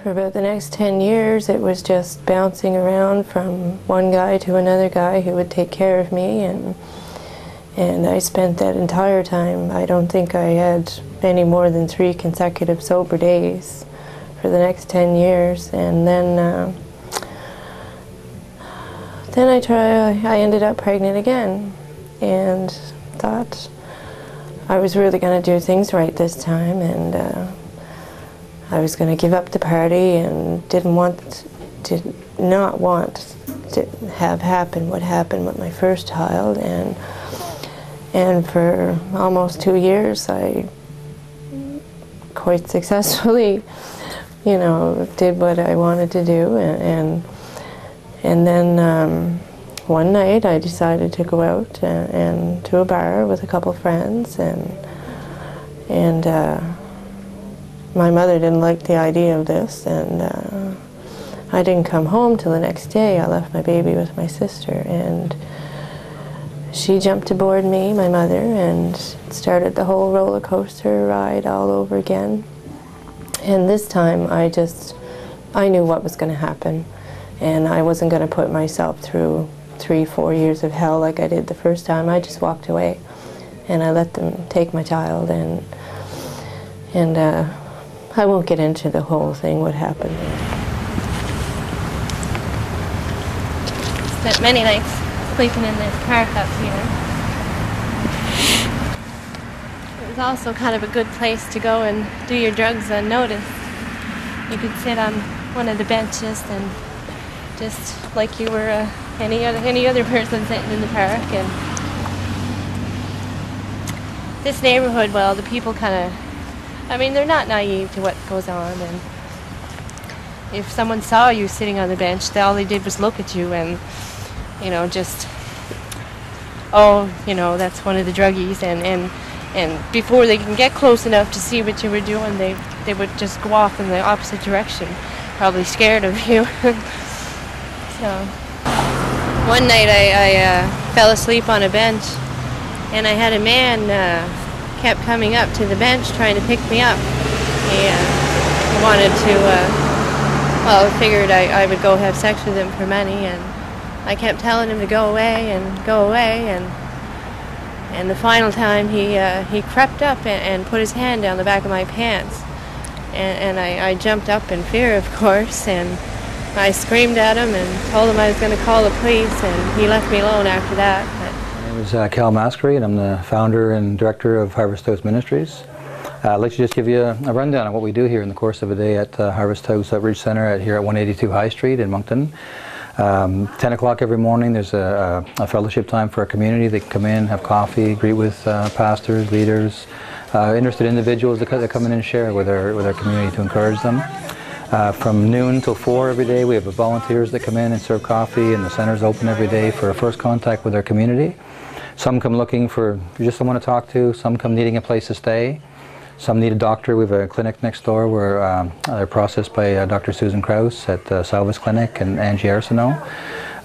For about the next 10 years, it was just bouncing around from one guy to another guy who would take care of me, and I spent that entire time, I don't think I had any more than 3 consecutive sober days for the next 10 years. And then I ended up pregnant again, and thought I was really going to do things right this time, and I was going to give up the party, and did not want to have happen what happened with my first child. And for almost 2 years, I quite successfully, did what I wanted to do. And then one night I decided to go out and to a bar with a couple friends, and my mother didn't like the idea of this, and I didn't come home till the next day. I left my baby with my sister, and she jumped aboard me, my mother, and started the whole roller coaster ride all over again. And this time I knew what was going to happen, and I wasn't going to put myself through 3-4 years of hell like I did the first time. I just walked away, and I let them take my child, and I won't get into the whole thing, what happened. Spent many nights sleeping in this park up here. It was also kind of a good place to go and do your drugs unnoticed. You could sit on one of the benches and just like you were any other person sitting in the park. And this neighborhood, well, the people kind of, they're not naive to what goes on, and if someone saw you sitting on the bench, all they did was look at you and, just, that's one of the druggies, and before they can get close enough to see what you were doing, they would just go off in the opposite direction, probably scared of you. So, one night I fell asleep on a bench, and I had a man kept coming up to the bench trying to pick me up. He wanted to, figured I would go have sex with him for money, and I kept telling him to go away, and the final time he crept up and put his hand down the back of my pants, and I jumped up in fear, of course, and I screamed at him and told him I was going to call the police, and he left me alone after that. My name is Cal Maskery, and I'm the founder and director of Harvest House Ministries. I'd like to just give you a rundown of what we do here in the course of a day at Harvest House Outreach Centre here at 182 High Street in Moncton. 10 o'clock every morning there's a fellowship time for our community. They can come in, have coffee, greet with pastors, leaders, interested individuals that come in and share with our community to encourage them. From noon till 4 every day we have volunteers that come in and serve coffee, and the center's open every day for a first contact with our community. Some come looking for just someone to talk to, some come needing a place to stay, some need a doctor. We have a clinic next door where they're processed by Dr. Susan Krause at Salvis Clinic and Angie Arsenault.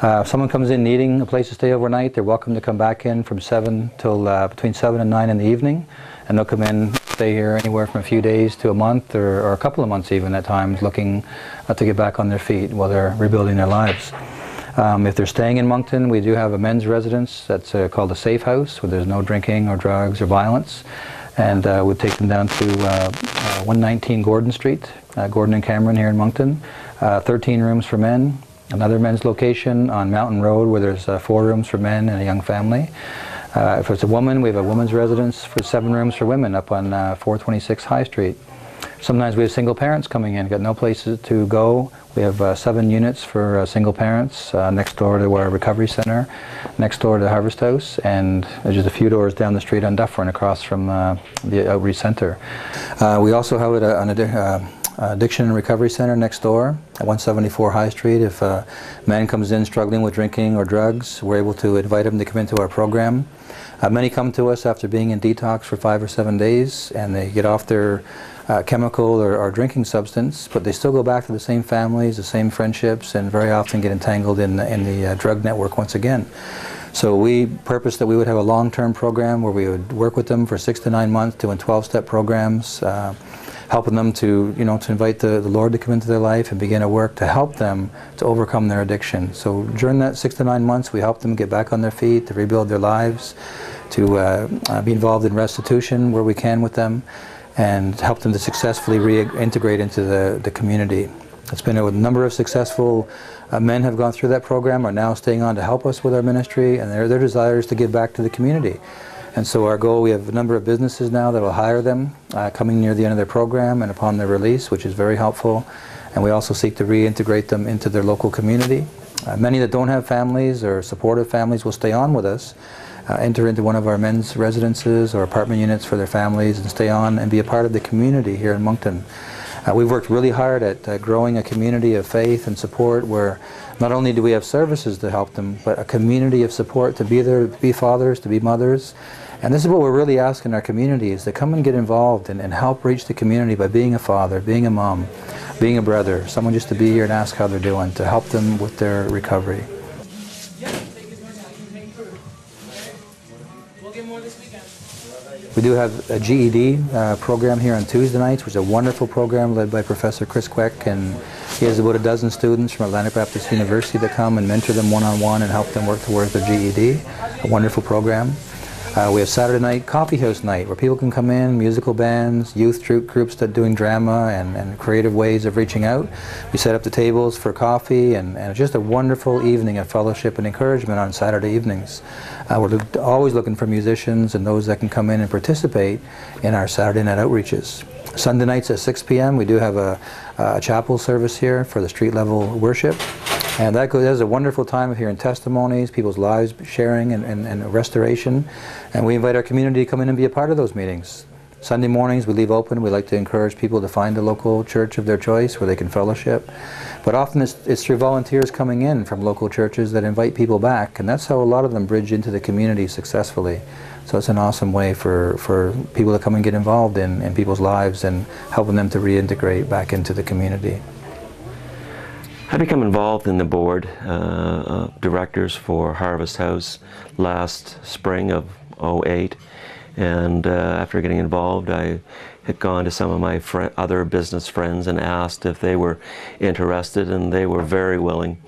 If someone comes in needing a place to stay overnight, they're welcome to come back in from 7 till between 7 and 9 in the evening, and they'll come in, stay here anywhere from a few days to a month or a couple of months even at times, looking to get back on their feet while they're rebuilding their lives. If they're staying in Moncton, we do have a men's residence that's called a safe house, where there's no drinking or drugs or violence, and we'll take them down to 119 Gordon Street, Gordon and Cameron here in Moncton. 13 rooms for men. Another men's location on Mountain Road where there's 4 rooms for men and a young family. If it's a woman, we have a woman's residence for 7 rooms for women up on 426 High Street. Sometimes we have single parents coming in, got no places to go. We have 7 units for single parents next door to our recovery center, next door to the Harvest House, and just a few doors down the street on Dufferin across from the outreach center. We also have an addiction and recovery center next door at 174 High Street. If a man comes in struggling with drinking or drugs, we're able to invite him to come into our program. Many come to us after being in detox for 5 or 7 days, and they get off their chemical or drinking substance, but they still go back to the same families, the same friendships, and very often get entangled in the drug network once again. So we purposed that we would have a long-term program where we would work with them for 6 to 9 months, doing 12-step programs, helping them to, to invite the Lord to come into their life and begin a work to help them to overcome their addiction. So during that 6 to 9 months, we help them get back on their feet, to rebuild their lives, to be involved in restitution where we can with them, and help them to successfully reintegrate into the community. It's been a number of successful men have gone through that program, are now staying on to help us with our ministry, and their desire is to give back to the community. And so our goal, we have a number of businesses now that will hire them coming near the end of their program and upon their release, which is very helpful. And we also seek to reintegrate them into their local community. Many that don't have families or supportive families will stay on with us, enter into one of our men's residences or apartment units for their families, and stay on and be a part of the community here in Moncton. We've worked really hard at growing a community of faith and support where not only do we have services to help them, but a community of support to be there, to be fathers, to be mothers. And this is what we're really asking our community, is to come and get involved and help reach the community by being a father, being a mom, being a brother, someone just to be here and ask how they're doing, to help them with their recovery. We do have a GED program here on Tuesday nights, which is a wonderful program led by Professor Chris Queck, and he has about a dozen students from Atlantic Baptist University that come and mentor them one-on-one and help them work towards their GED. A wonderful program. We have Saturday night coffee house night where people can come in, musical bands, youth troop groups that are doing drama and creative ways of reaching out. We set up the tables for coffee, and it's just a wonderful evening of fellowship and encouragement on Saturday evenings. We're always looking for musicians and those that can come in and participate in our Saturday night outreaches. Sunday nights at 6 p.m. we do have a chapel service here for the street level worship. And that is a wonderful time of hearing testimonies, people's lives sharing and restoration. And we invite our community to come in and be a part of those meetings. Sunday mornings we leave open. We like to encourage people to find a local church of their choice where they can fellowship. But often it's through volunteers coming in from local churches that invite people back. And that's how a lot of them bridge into the community successfully. So it's an awesome way for people to come and get involved in people's lives and helping them to reintegrate back into the community. I became involved in the board of directors for Harvest House last spring of '08, and after getting involved I had gone to some of my other business friends and asked if they were interested, and they were very willing.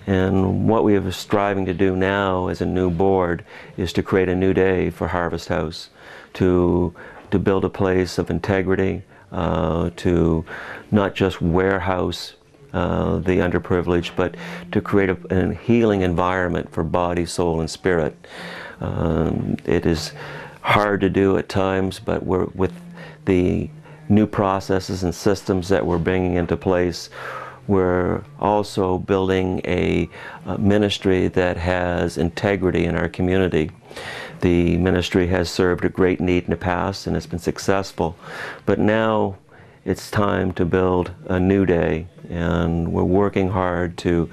And what we are striving to do now as a new board is to create a new day for Harvest House, to build a place of integrity, to not just warehouse the underprivileged, but to create a healing environment for body, soul, and spirit. It is hard to do at times, but with the new processes and systems that we're bringing into place, we're also building a ministry that has integrity in our community. The ministry has served a great need in the past and it's been successful, but now it's time to build a new day, and we're working hard to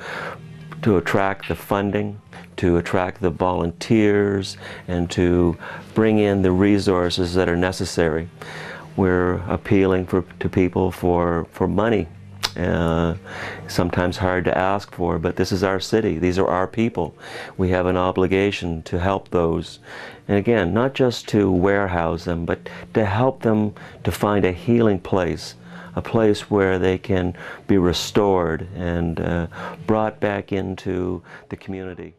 attract the funding, to attract the volunteers, and to bring in the resources that are necessary. We're appealing to people for money. Sometimes hard to ask for, but this is our city. These are our people. We have an obligation to help those. And again, not just to warehouse them, but to help them to find a healing place, a place where they can be restored and brought back into the community.